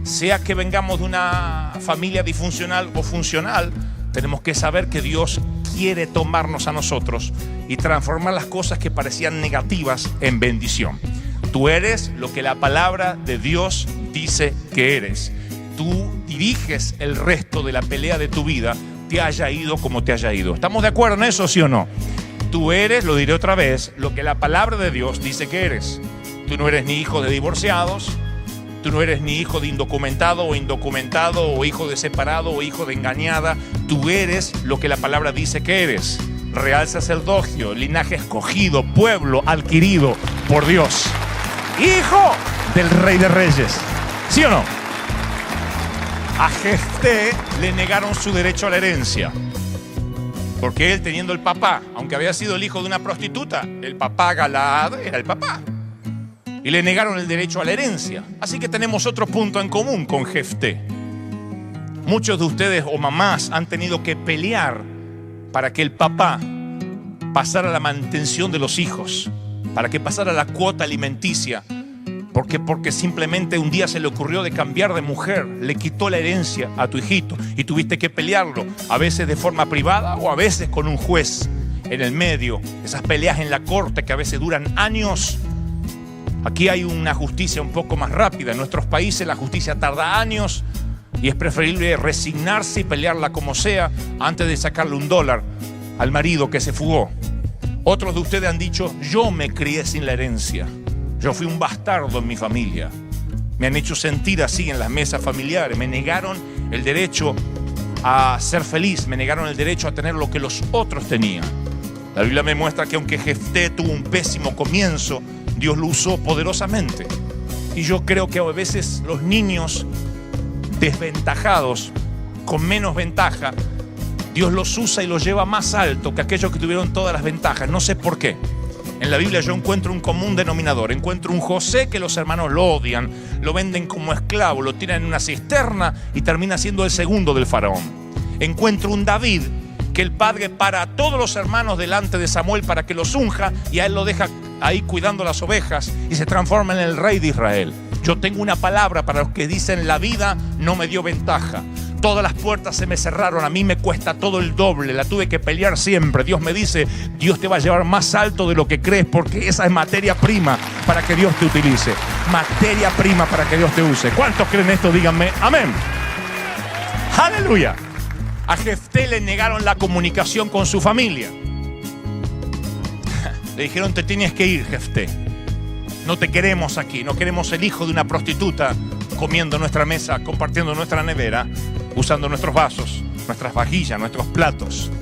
sea que vengamos de una familia disfuncional o funcional, tenemos que saber que Dios quiere tomarnos a nosotros y transformar las cosas que parecían negativas en bendición. Tú eres lo que la palabra de Dios dice que eres. Tú diriges el resto de la pelea de tu vida, te haya ido como te haya ido. ¿Estamos de acuerdo en eso, sí o no? Tú eres, lo diré otra vez, lo que la palabra de Dios dice que eres. Tú no eres ni hijo de divorciados, tú no eres ni hijo de indocumentado o hijo de separado o hijo de engañada. Tú eres lo que la palabra dice que eres. Real sacerdocio, linaje escogido, pueblo adquirido por Dios. Hijo del Rey de Reyes. ¿Sí o no? A Jefté le negaron su derecho a la herencia. Porque él, teniendo el papá, aunque había sido el hijo de una prostituta, el papá Galaad era el papá. Y le negaron el derecho a la herencia. Así que tenemos otro punto en común con Jefté. Muchos de ustedes o mamás han tenido que pelear para que el papá pasara la mantención de los hijos, para que pasara la cuota alimenticia, porque simplemente un día se le ocurrió de cambiar de mujer, le quitó la herencia a tu hijito y tuviste que pelearlo, a veces de forma privada o a veces con un juez en el medio, esas peleas en la corte que a veces duran años. Aquí hay una justicia un poco más rápida. En nuestros países la justicia tarda años y es preferible resignarse y pelearla como sea antes de sacarle $1 al marido que se fugó. Otros de ustedes han dicho: yo me crié sin la herencia, yo fui un bastardo en mi familia. Me han hecho sentir así en las mesas familiares, me negaron el derecho a ser feliz, me negaron el derecho a tener lo que los otros tenían. La Biblia me muestra que aunque Jefté tuvo un pésimo comienzo, Dios lo usó poderosamente. Y yo creo que a veces los niños desventajados, con menos ventaja, Dios los usa y los lleva más alto que aquellos que tuvieron todas las ventajas. No sé por qué. En la Biblia yo encuentro un común denominador. Encuentro un José que los hermanos lo odian, lo venden como esclavo, lo tiran en una cisterna y termina siendo el segundo del faraón. Encuentro un David que el padre para a todos los hermanos delante de Samuel para que los unja, y a él lo deja ahí cuidando las ovejas y se transforma en el rey de Israel. Yo tengo una palabra para los que dicen: la vida no me dio ventaja, todas las puertas se me cerraron, a mí me cuesta todo el doble, la tuve que pelear siempre. Dios me dice: Dios te va a llevar más alto de lo que crees, porque esa es materia prima para que Dios te utilice, materia prima para que Dios te use. ¿Cuántos creen esto? Díganme amén. Aleluya. A Jefté le negaron la comunicación con su familia. Le dijeron: te tienes que ir, Jefté, no te queremos aquí, no queremos el hijo de una prostituta comiendo nuestra mesa, compartiendo nuestra nevera, usando nuestros vasos, nuestras vajillas, nuestros platos.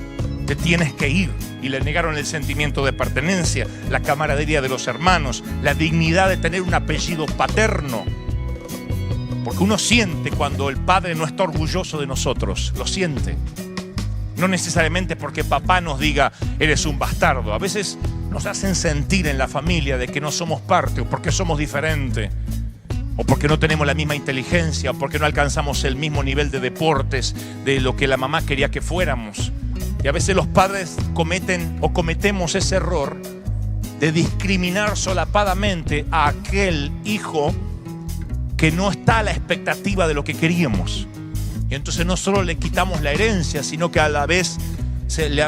Te tienes que ir. Y le negaron el sentimiento de pertenencia, la camaradería de los hermanos, la dignidad de tener un apellido paterno. Porque uno siente cuando el padre no está orgulloso de nosotros, lo siente. No necesariamente porque papá nos diga: eres un bastardo. A veces nos hacen sentir en la familia de que no somos parte, o porque somos diferentes, o porque no tenemos la misma inteligencia, o porque no alcanzamos el mismo nivel de deportes de lo que la mamá quería que fuéramos. Y a veces los padres cometemos ese error de discriminar solapadamente a aquel hijo que no está a la expectativa de lo que queríamos. Y entonces no solo le quitamos la herencia, sino que a la vez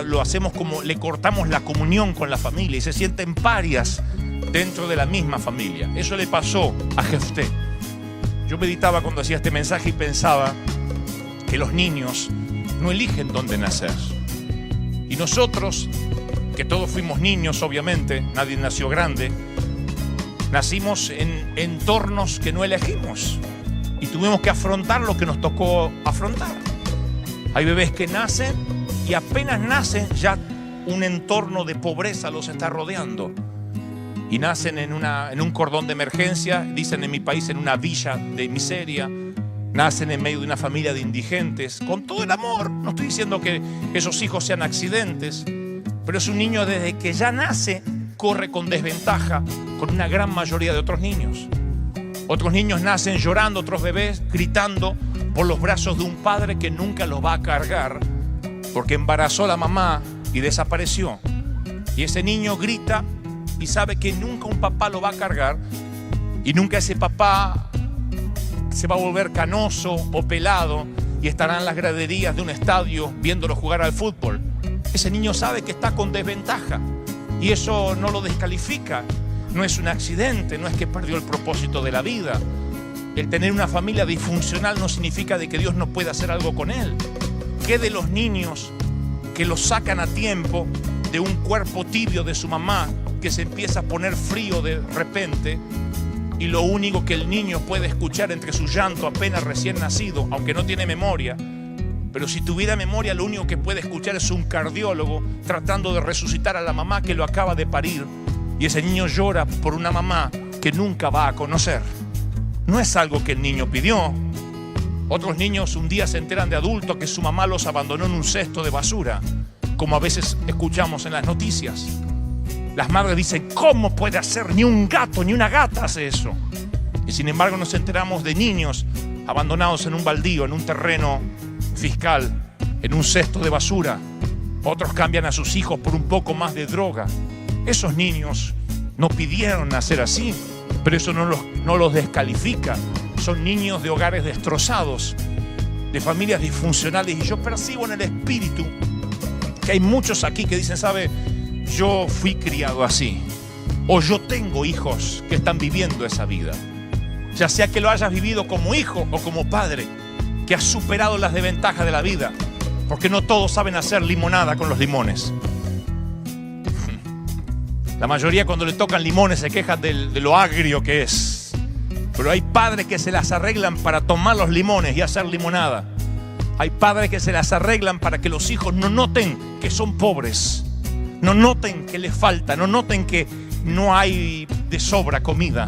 lo hacemos como le cortamos la comunión con la familia y se sienten parias dentro de la misma familia. Eso le pasó a Jefté. Yo meditaba cuando hacía este mensaje y pensaba que los niños no eligen dónde nacer. Y nosotros, que todos fuimos niños, obviamente, nadie nació grande, nacimos en entornos que no elegimos y tuvimos que afrontar lo que nos tocó afrontar. Hay bebés que nacen y apenas nacen ya un entorno de pobreza los está rodeando. Y nacen en un cordón de emergencia, dicen en mi país, en una villa de miseria. Nacen en medio de una familia de indigentes, con todo el amor. No estoy diciendo que esos hijos sean accidentes, pero es un niño desde que ya nace corre con desventaja con una gran mayoría de otros niños. Otros niños nacen llorando, otros bebés gritando por los brazos de un padre que nunca los va a cargar porque embarazó a la mamá y desapareció. Y ese niño grita y sabe que nunca un papá lo va a cargar y nunca ese papá se va a volver canoso o pelado y estará en las graderías de un estadio viéndolo jugar al fútbol. Ese niño sabe que está con desventaja. Y eso no lo descalifica, no es un accidente, no es que perdió el propósito de la vida. El tener una familia disfuncional no significa de que Dios no pueda hacer algo con él. ¿Qué de los niños que los sacan a tiempo de un cuerpo tibio de su mamá que se empieza a poner frío de repente y lo único que el niño puede escuchar entre su llanto apenas recién nacido, aunque no tiene memoria? Pero si tuviera memoria, lo único que puede escuchar es un cardiólogo tratando de resucitar a la mamá que lo acaba de parir. Y ese niño llora por una mamá que nunca va a conocer. No es algo que el niño pidió. Otros niños un día se enteran de adultos que su mamá los abandonó en un cesto de basura, como a veces escuchamos en las noticias. Las madres dicen: ¿cómo puede hacer? Ni un gato, ni una gata hace eso. Y sin embargo nos enteramos de niños abandonados en un baldío, en un terreno fiscal en un cesto de basura. Otros cambian a sus hijos por un poco más de droga. Esos niños no pidieron nacer así, pero eso no los descalifica. Son niños de hogares destrozados, de familias disfuncionales. Y yo percibo en el espíritu que hay muchos aquí que dicen, ¿sabe? Yo fui criado así. O yo tengo hijos que están viviendo esa vida. Ya sea que lo hayas vivido como hijo o como padre, que has superado las desventajas de la vida. Porque no todos saben hacer limonada con los limones. La mayoría cuando le tocan limones se quejan de lo agrio que es. Pero hay padres que se las arreglan para tomar los limones y hacer limonada. Hay padres que se las arreglan para que los hijos no noten que son pobres. No noten que les falta, no noten que no hay de sobra comida.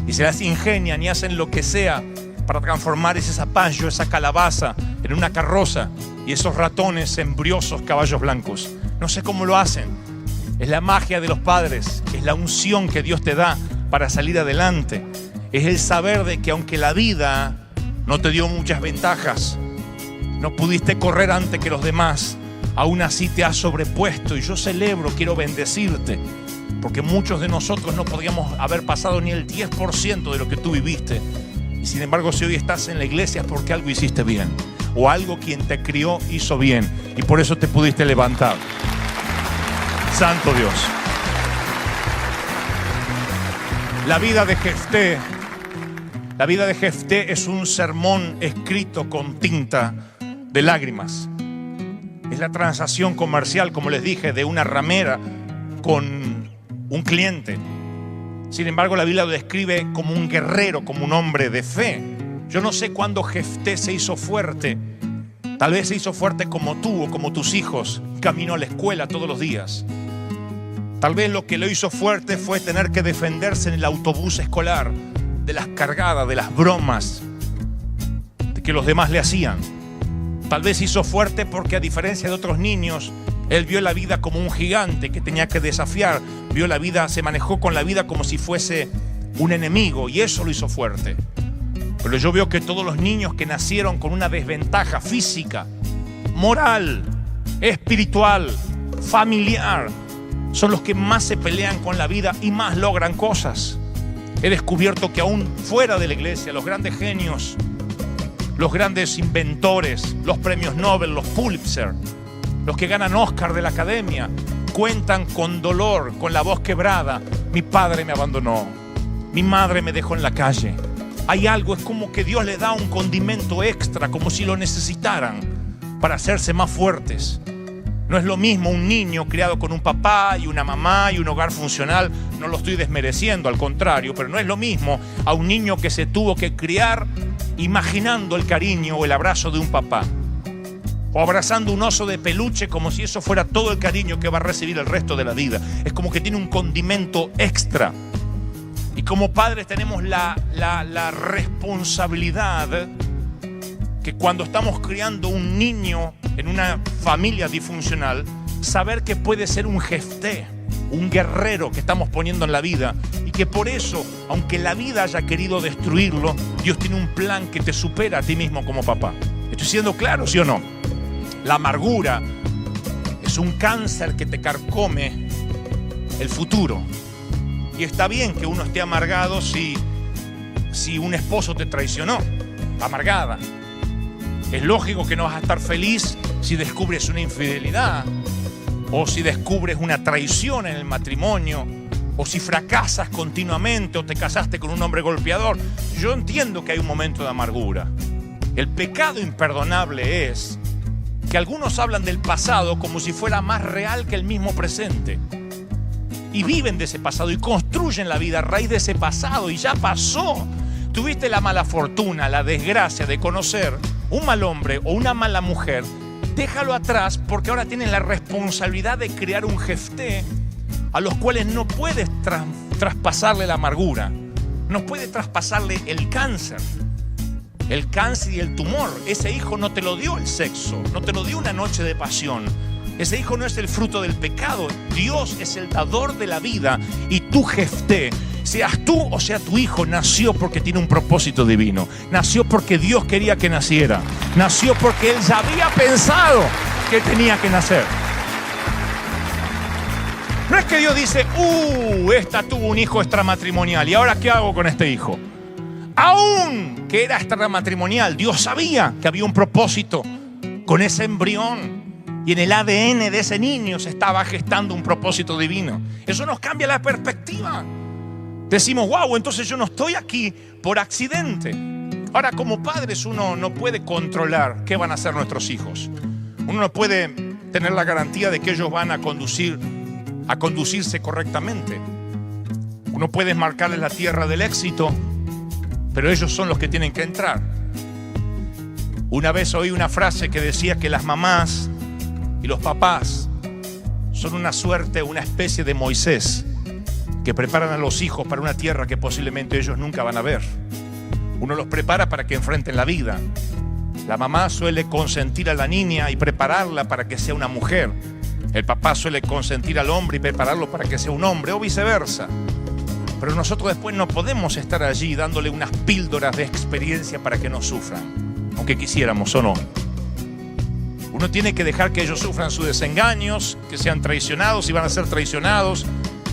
Y se las ingenian y hacen lo que sea para transformar ese zapallo, esa calabaza en una carroza y esos ratones en briosos caballos blancos. No sé cómo lo hacen. Es la magia de los padres, es la unción que Dios te da para salir adelante. Es el saber de que aunque la vida no te dio muchas ventajas, no pudiste correr antes que los demás, aún así te has sobrepuesto. Y yo celebro, quiero bendecirte, porque muchos de nosotros no podríamos haber pasado ni el 10% de lo que tú viviste. Y sin embargo, si hoy estás en la iglesia es porque algo hiciste bien, o algo quien te crió hizo bien, y por eso te pudiste levantar. Santo Dios. La vida de Jefté es un sermón escrito con tinta de lágrimas. Es la transacción comercial, como les dije, de una ramera con un cliente. Sin embargo, la Biblia lo describe como un guerrero, como un hombre de fe. Yo no sé cuándo Jefté se hizo fuerte. Tal vez se hizo fuerte como tú o como tus hijos. Caminó a la escuela todos los días. Tal vez lo que lo hizo fuerte fue tener que defenderse en el autobús escolar de las cargadas, de las bromas que los demás le hacían. Tal vez hizo fuerte porque, a diferencia de otros niños, él vio la vida como un gigante que tenía que desafiar. Vio la vida, se manejó con la vida como si fuese un enemigo, y eso lo hizo fuerte. Pero yo veo que todos los niños que nacieron con una desventaja física, moral, espiritual, familiar, son los que más se pelean con la vida y más logran cosas. He descubierto que aún fuera de la iglesia, los grandes genios, los grandes inventores, los premios Nobel, los Pulitzer, los que ganan Oscar de la academia, cuentan con dolor, con la voz quebrada. Mi padre me abandonó, mi madre me dejó en la calle. Hay algo, es como que Dios les da un condimento extra, como si lo necesitaran para hacerse más fuertes. No es lo mismo un niño criado con un papá y una mamá y un hogar funcional. No lo estoy desmereciendo, al contrario, pero no es lo mismo a un niño que se tuvo que criar imaginando el cariño o el abrazo de un papá, o abrazando un oso de peluche como si eso fuera todo el cariño que va a recibir el resto de la vida. Es como que tiene un condimento extra. Y como padres tenemos la responsabilidad que cuando estamos criando un niño en una familia disfuncional, saber que puede ser un Jefté, un guerrero que estamos poniendo en la vida, y que por eso, aunque la vida haya querido destruirlo, Dios tiene un plan que te supera a ti mismo como papá. ¿Estoy siendo claro, sí o no? La amargura es un cáncer que te carcome el futuro. Y está bien que uno esté amargado si un esposo te traicionó, amargada. Es lógico que no vas a estar feliz si descubres una infidelidad, o si descubres una traición en el matrimonio, o si fracasas continuamente, o te casaste con un hombre golpeador. Yo entiendo que hay un momento de amargura. El pecado imperdonable es que algunos hablan del pasado como si fuera más real que el mismo presente. Y viven de ese pasado y construyen la vida a raíz de ese pasado, y ya pasó. Tuviste la mala fortuna, la desgracia de conocer un mal hombre o una mala mujer. Déjalo atrás, porque ahora tienes la responsabilidad de crear un Jefté a los cuales no puedes traspasarle la amargura, no puedes traspasarle el cáncer y el tumor. Ese hijo no te lo dio el sexo, no te lo dio una noche de pasión. Ese hijo no es el fruto del pecado. Dios es el dador de la vida, y tu Jefté seas tú o sea tu hijo, nació porque tiene un propósito divino. Nació porque Dios quería que naciera. Nació porque Él ya había pensado que tenía que nacer. No es que Dios dice, esta tuvo un hijo extramatrimonial, ¿y ahora qué hago con este hijo? Aún que era extramatrimonial, Dios sabía que había un propósito con ese embrión. Y en el ADN de ese niño se estaba gestando un propósito divino. Eso nos cambia la perspectiva. Decimos, wow, entonces yo no estoy aquí por accidente. Ahora, como padres, uno no puede controlar qué van a hacer nuestros hijos. Uno no puede tener la garantía de que ellos van a conducirse correctamente. Uno puede marcarles la tierra del éxito, pero ellos son los que tienen que entrar. Una vez oí una frase que decía que las mamás y los papás son una especie de Moisés, que preparan a los hijos para una tierra que posiblemente ellos nunca van a ver. Uno los prepara para que enfrenten la vida. La mamá suele consentir a la niña y prepararla para que sea una mujer. El papá suele consentir al hombre y prepararlo para que sea un hombre, o viceversa. Pero nosotros después no podemos estar allí dándole unas píldoras de experiencia para que no sufran, aunque quisiéramos o no. Uno tiene que dejar que ellos sufran sus desengaños, que sean traicionados y van a ser traicionados,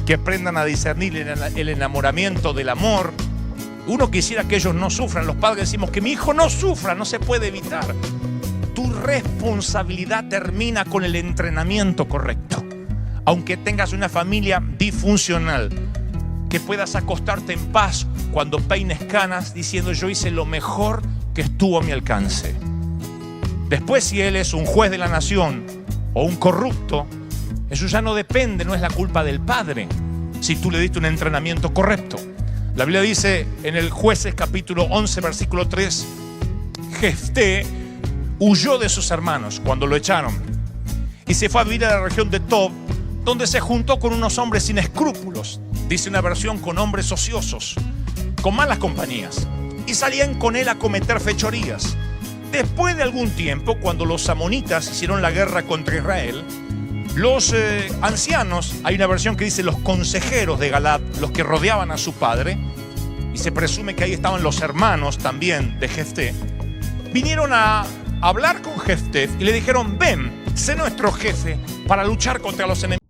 que aprendan a discernir el enamoramiento del amor. Uno quisiera que ellos no sufran. Los padres decimos que mi hijo no sufra, no se puede evitar. Tu responsabilidad termina con el entrenamiento correcto. Aunque tengas una familia disfuncional, que puedas acostarte en paz cuando peines canas diciendo yo hice lo mejor que estuvo a mi alcance. Después, si él es un juez de la nación o un corrupto, eso ya no depende, no es la culpa del padre, si tú le diste un entrenamiento correcto. La Biblia dice en el Jueces capítulo 11 versículo 3, Jefté huyó de sus hermanos cuando lo echaron y se fue a vivir a la región de Tob, donde se juntó con unos hombres sin escrúpulos, dice una versión con hombres ociosos, con malas compañías, y salían con él a cometer fechorías. Después de algún tiempo, cuando los amonitas hicieron la guerra contra Israel, los ancianos, hay una versión que dice los consejeros de Galaad, los que rodeaban a su padre, y se presume que ahí estaban los hermanos también de Jefté, vinieron a hablar con Jefté y le dijeron, ven, sé nuestro jefe para luchar contra los enemigos.